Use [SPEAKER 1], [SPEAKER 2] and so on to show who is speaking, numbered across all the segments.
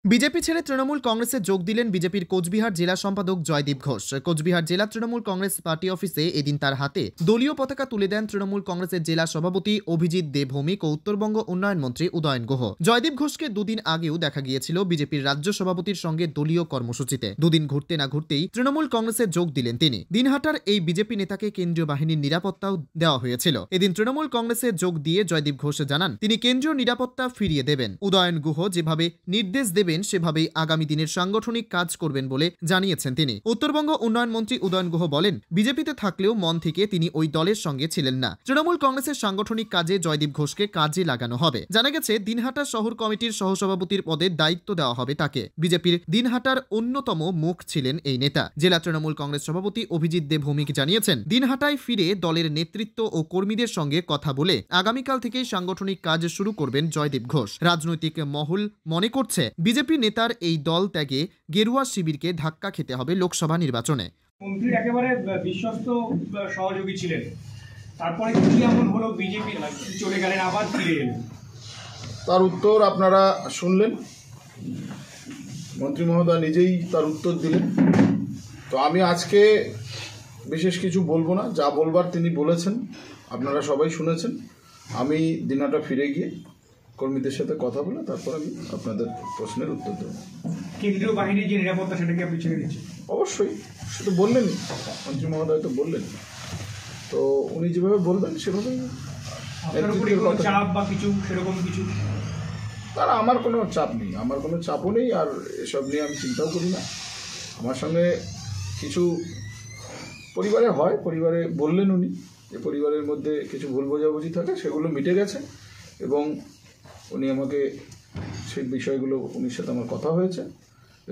[SPEAKER 1] BJP ছেড়ে তৃণমূল কংগ্রেসে যোগ দিলেন বিজেপির কোচবিহার জেলা সম্পাদক জয়দীপ ঘোষ। কোচবিহার জেলা তৃণমূল কংগ্রেস পার্টি অফিসে এদিন তার হাতে দলীয় পতাকা তুলে দেন তৃণমূল কংগ্রেসের জেলা সভাপতি অভিজিৎ দে ভৌমিক ও উত্তরবঙ্গ উন্নয়ন মন্ত্রী উদয়ন গুহ। জয়দীপ ঘোষকে দুদিন আগেও দেখা গিয়েছিল বিজেপির রাজ্য সভাপতির সঙ্গে দলীয় কর্মসূচিতে। দুদিন ঘুরতে না ঘুরতেই তৃণমূল কংগ্রেসে যোগ দিলেন তিনি। দিনহাটার এই বিজেপি নেতাকে কেন্দ্রীয় বাহিনীর নিরাপত্তাও দেওয়া হয়েছিল। এদিন তৃণমূল কংগ্রেসে যোগ দিয়ে জয়দীপ ঘোষ জানান তিনি কেন্দ্রীয় নিরাপত্তা ফিরিয়ে দেবেন। উদয়ন গুহ যেভাবে নির্দেশ দেবেন সেভাবেই আগামী দিনের সাংগঠনিক কাজ করবেন বলে জানিয়েছেন তিনি। উত্তরবঙ্গ উন্নয়ন মন্ত্রী উদয়ন গুহ বলেন, বিজেপিতে থাকলেও মন থেকে তিনি ওই দলের সঙ্গে ছিলেন না। তৃণমূল কংগ্রেসের সাংগঠনিক কাজে জয়দীপ ঘোষকে কাজে লাগানো হবে। জানা গেছে দিনহাটা শহর কমিটির সহসভাপতির পদে দায়িত্ব দেওয়া হবে তাকে। বিজেপির দিনহাটার অন্যতম মুখ ছিলেন এই নেতা। জেলা তৃণমূল কংগ্রেস সভাপতি অভিজিৎ দে ভৌমিক জানিয়েছেন, দিনহাটায় ফিরে দলের নেতৃত্ব ও কর্মীদের সঙ্গে কথা বলে আগামীকাল থেকেই সাংগঠনিক কাজ শুরু করবেন জয়দীপ ঘোষ। রাজনৈতিক মহল মনে করছে বিজেপি নেতার এই দল ত্যাগে গেরুয়া শিবিরকে ধাক্কা খেতে হবে লোকসভা নির্বাচনে।
[SPEAKER 2] মন্ত্রীর একেবারে বিশ্বস্ত সহযোগী ছিলেন, তারপরে কি এমন হলো বিজেপি চলে গেলেন আবার ফিরে এলেন?
[SPEAKER 3] তার উত্তর আপনারা শুনলেন, মন্ত্রী মহোদয় নিজেই তার উত্তর দিলেন। তো আমি আজকে বিশেষ কিছু বলবো না, যা বলবার তিনি বলেছেন, আপনারা সবাই শুনেছেন। আমি দিনহাটা ফিরে গিয়ে কর্মীদের সাথে কথা বলে তারপর আমি আপনাদের প্রশ্নের উত্তর দেব।
[SPEAKER 2] কেন্দ্রীয় বাহিনীর যে নিরাপত্তা সেটাকে আপনি ছেড়ে দিচ্ছেন?
[SPEAKER 3] অবশ্যই, সে তো বললেনই, মন্ত্রী মহোদয় তো বললেন। তো উনি যেভাবে বলবেন সেভাবেই।
[SPEAKER 2] চাপ বা কিছু সেরকম কিছু?
[SPEAKER 3] তারা আমার কোনো চাপ নেই, আমার কোনো চাপও নেই, আর এসব নিয়ে আমি চিন্তাও করি না। আমার সঙ্গে কিছু পরিবারে হয়, পরিবারে বললেন উনি যে পরিবারের মধ্যে কিছু ভুল বোঝাবুঝি থাকে, সেগুলো মিটে গেছে এবং উনি আমাকে সেই বিষয়গুলো, উনির সাথে আমার কথা হয়েছে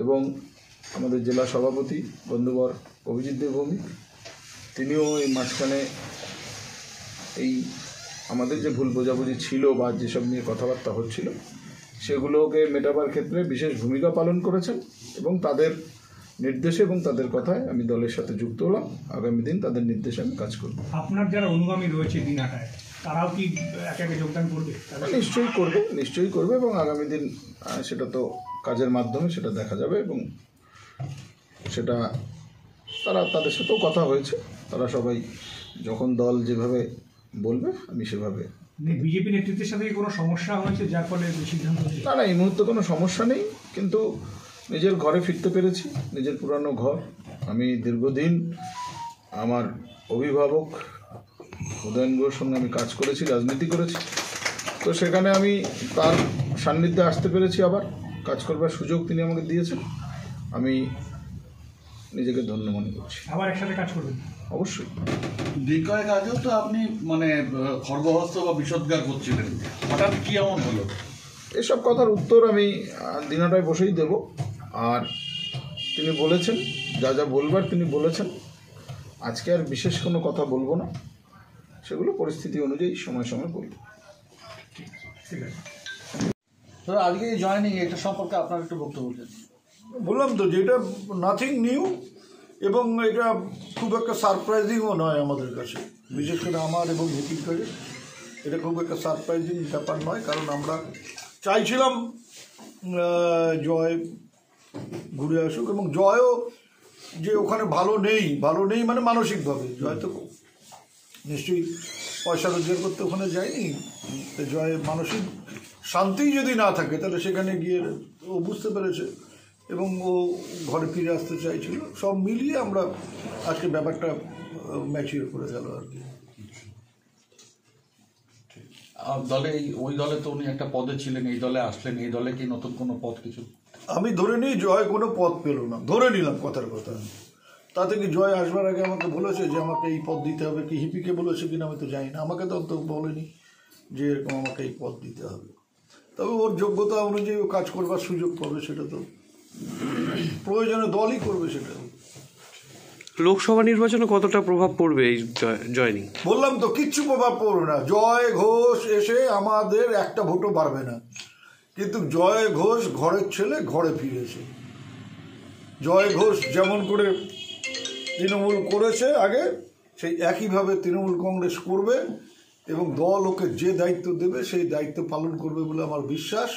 [SPEAKER 3] এবং আমাদের জেলা সভাপতি বন্ধুবর অভিজিৎ দে ভৌমিক তিনিও এই মাঝখানে এই আমাদের যে ভুল বোঝাবুঝি ছিল বা যেসব নিয়ে কথাবার্তা হচ্ছিল সেগুলোকে মেটাবার ক্ষেত্রে বিশেষ ভূমিকা পালন করেছেন এবং তাদের নির্দেশে এবং তাদের কথায় আমি দলের সাথে যুক্ত হলাম। আগামী দিন তাদের নির্দেশে আমি কাজ করব।
[SPEAKER 2] আপনার যারা অনুগামী রয়েছে দিনহাটায়, তারাও কি একে একে যোগদান করবে?
[SPEAKER 3] নিশ্চয়ই করবে এবং আগামী দিন সেটা তো কাজের মাধ্যমে সেটা দেখা যাবে এবং সেটা তাদের সাথেও কথা হয়েছে। তারা সবাই যখন দল যেভাবে বলবে আমি সেভাবে।
[SPEAKER 2] বিজেপি নেতৃত্বের সাথে কোনো সমস্যা হয়েছে যার ফলে সিদ্ধান্ত?
[SPEAKER 3] না, এই মুহূর্তে কোনো সমস্যা নেই, কিন্তু নিজের ঘরে ফিরতে পেরেছি, নিজের পুরানো ঘর। আমি দীর্ঘদিন আমার অভিভাবক উদয়ন গুহর সঙ্গে আমি কাজ করেছি, রাজনীতি করেছি। তো সেখানে আমি তার সান্নিধ্যে আসতে পেরেছি, আবার কাজ করবার সুযোগ তিনি আমাকে দিয়েছেন। আমি নিজেকে ধন্য মনে করছি।
[SPEAKER 2] আবার একসাথে কাজ করবেন?
[SPEAKER 3] অবশ্যই।
[SPEAKER 4] দিন কয়েক আগেও তো আপনি খড়গহস্ত বা বিষোদ্গার করছিলেন, হঠাৎ কি এমন হলো?
[SPEAKER 3] এসব কথার উত্তর আমি দিনহাটায় বসেই দেব। আর তিনি বলেছেন যা যা বলবার তিনি বলেছেন। আজকে আর বিশেষ কোনো কথা বলবো না, সেগুলো পরিস্থিতি অনুযায়ী সময় সময় বলব।
[SPEAKER 2] ঠিক আছে।
[SPEAKER 4] তো আজকে এই জয়েনিং এটা সম্পর্কে আপনার একটু বক্তব্য বলছেন।
[SPEAKER 5] বললাম তো যে এটা নাথিং নিউ এবং এটা খুব একটা সারপ্রাইজিংও নয় আমাদের কাছে, বিশেষ করে আমার এবং ভিপির কাছে এটা খুব একটা সারপ্রাইজিং ব্যাপার নয়। কারণ আমরা চাইছিলাম জয় ঘুরে আসুক এবং জয়ও যে ওখানে ভালো নেই মানে মানসিকভাবে। জয় তো নিশ্চয়ই পয়সা রোজগার করতে ওখানে যায়নি। জয় মানসিক শান্তি যদি না থাকে তাহলে সেখানে গিয়ে ও বুঝতে পেরেছে এবং ও ঘরে ফিরে আসতে চাইছিল। সব মিলিয়ে আমরা আজকে ব্যাপারটা ম্যাচিওর করে গেল আর কি।
[SPEAKER 4] ওই দলে তো উনি একটা পদে ছিলেন, এই দলে আসলেন, এই দলে কি নতুন কোনো পদ কিছু?
[SPEAKER 5] আমি ধরে নিই জয় কোনো পদ পেল না, ধরে নিলাম কথার কথা। তাতে কি জয় আসবার আগে আমাকে বলেছে যে আমাকে এই পদ দিতে হবে? কি হিপিকে বলেছে কিনা আমি তো জানি না, আমাকে তো অন্তত বলেনি যে এরকম আমাকে এই পদ দিতে হবে। তবে ওর যোগ্যতা অনুযায়ী ও কাজ করবার সুযোগ পাবে, সেটা তো প্রয়োজনে দলই করবে। সেটা
[SPEAKER 6] লোকসভা নির্বাচনে কতটা প্রভাব পড়বে এই জয়নিং?
[SPEAKER 5] বললাম তো কিচ্ছু প্রভাব পড়বে না। জয় ঘোষ এসে আমাদের একটা ভোটও পারবে না, কিন্তু জয় ঘোষ ঘরের ছেলে ঘরে ফিরেছে। জয় ঘোষ যেমন করে তৃণমূল করেছে আগে, সেই একইভাবে তৃণমূল কংগ্রেস করবে এবং দল ওকে যে দায়িত্ব দেবে সেই দায়িত্ব পালন করবে বলে আমার বিশ্বাস।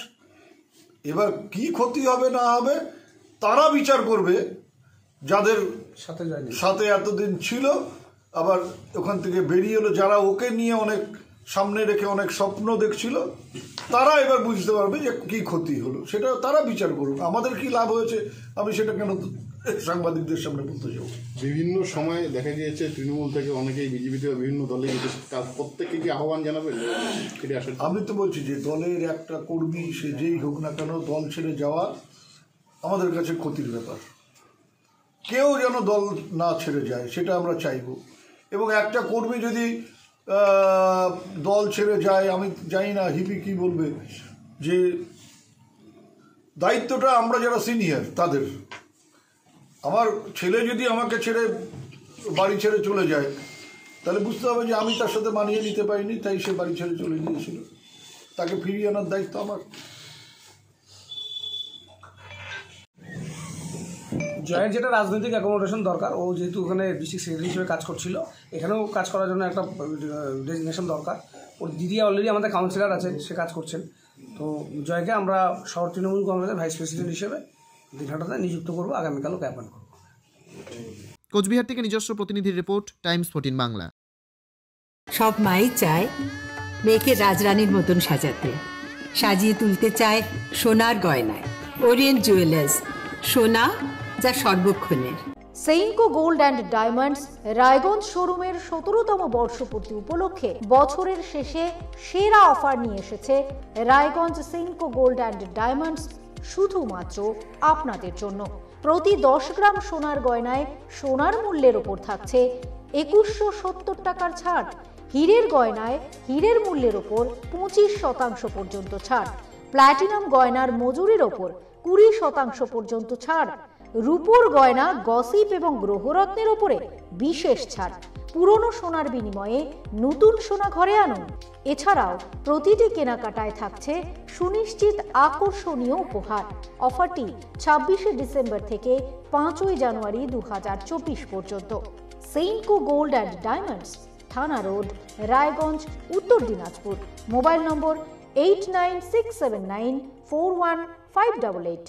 [SPEAKER 5] এবার কি ক্ষতি হবে না হবে তারা বিচার করবে, যাদের সাথে এতদিন ছিল আবার ওখান থেকে বেরিয়ে এলো, যারা ওকে নিয়ে অনেক সামনে রেখে অনেক স্বপ্ন দেখছিল, তারা এবার বুঝতে পারবে যে কি ক্ষতি হলো, সেটা তারা বিচার করুক। আমাদের কি লাভ হয়েছে আমি সেটা কেন সাংবাদিকদের সামনে বলতে যাবো?
[SPEAKER 7] বিভিন্ন সময় দেখা গিয়েছে তৃণমূল থেকে অনেকেই বিজেপিতে বিভিন্ন দলে গেছে, প্রত্যেককে কি আহ্বান জানাবেন?
[SPEAKER 5] আমি তো বলছি যে দলের একটা কর্মী সে যেই হোক না কেন দল ছেড়ে যাওয়া আমাদের কাছে ক্ষতির ব্যাপার। কেউ যেন দল না ছেড়ে যায় সেটা আমরা চাইব। এবং একটা কর্মী যদি দল ছেড়ে যায়, আমি জানি না হিপি কি বলবে, যে দায়িত্বটা আমরা যারা সিনিয়র তাদের। আমার ছেলে যদি আমাকে ছেড়ে বাড়ি ছেড়ে চলে যায় তাহলে বুঝতে হবে যে আমি তার সাথে মানিয়ে নিতে পারিনি, তাই সে বাড়ি ছেড়ে চলে গিয়েছিল। তাকে ফিরিয়ে আনার দায়িত্ব আমার।
[SPEAKER 8] জয়ের যেটা রাজনৈতিক অ্যাকোমোডেশন দরকার, ও যেহেতু ওখানে ডিস্ট্রিক্ট সেক্রেটারি হিসেবে কাজ করছিল, এখানেও কাজ করার জন্য একটা ডেজিগনেশন দরকার। ওর দিদি অলরেডি আমাদের কাউন্সিলর আছে, সে কাজ করছেন। তো জয়কে আমরা শহর তৃণমূল কংগ্রেসের ভাইস প্রেসিডেন্ট হিসেবে দিনহাটাতে নিযুক্ত করবো, আগামীকালও জ্ঞাপন করবো।
[SPEAKER 1] কোচবিহার থেকে নিজস্ব প্রতিনিধির রিপোর্ট, টাইমস 14 বাংলা।
[SPEAKER 9] সব মাই চায় মেয়েকে রাজরানীর মতন সাজাতে, সাজিয়ে তুলতে চায় সোনার গয়নায়। ওরিয়েন্ট জুয়েলার্স, সোনা যা সর্বক্ষণের।
[SPEAKER 10] Senco gold and diamonds Raiganj শোরুমের 17তম বর্ষপূর্তি উপলক্ষে বছরের শেষে সেরা অফার নিয়ে এসেছে Raiganj Senco gold and diamonds, শুধুমাত্র আপনাদের জন্য। প্রতি 10 গ্রাম সোনার গয়নায় সোনার মূল্যের ওপর থাকছে 2170 টাকার ছাড়। হীরের গয়নায় হীরের মূল্যের ওপর 25% পর্যন্ত ছাড়। প্ল্যাটিনাম গয়নার মজুরির ওপর 20% পর্যন্ত ছাড়। রূপোর গয়না, গসিপ এবং গ্রহরত্নের ওপরে বিশেষ ছাড়। পুরনো সোনার বিনিময়ে নতুন সোনা ঘরে আনুন। এছাড়াও প্রতিটি কেনাকাটায় থাকছে সুনিশ্চিত আকর্ষণীয় উপহার। অফারটি 26শে ডিসেম্বর থেকে 5ই জানুয়ারি 2024 পর্যন্ত। সেইনকো গোল্ড অ্যান্ড ডায়মন্ডস, থানা রোড, রায়গঞ্জ, উত্তর দিনাজপুর। মোবাইল নম্বর 8967941588।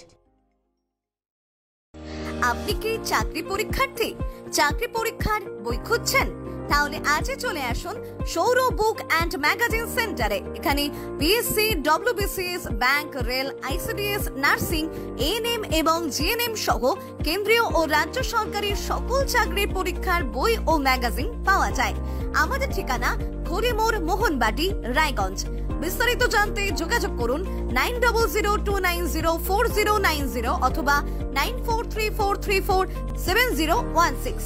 [SPEAKER 11] আপনি কি চাকরি পরীক্ষার্থী? চাকরি পরীক্ষার বই খুঁজছেন? তাহলে আজই চলে আসুন সৌরভ বুক অ্যান্ড ম্যাগাজিন সেন্টারে। এখানে BSc, WBCS, bank, rail, ICDS, nursing, ANM এবং জিএনএম সহ কেন্দ্রীয় ও রাজ্য সরকারের সকল চাকরির পরীক্ষার বই ও ম্যাগাজিন পাওয়া যায়। আমাদের ঠিকানা খড়িমোড়, মোহনবাটি, রায়গঞ্জ। বিস্তারিত জানতে যোগাযোগ করুন 9002904090 অথবা 9434347016।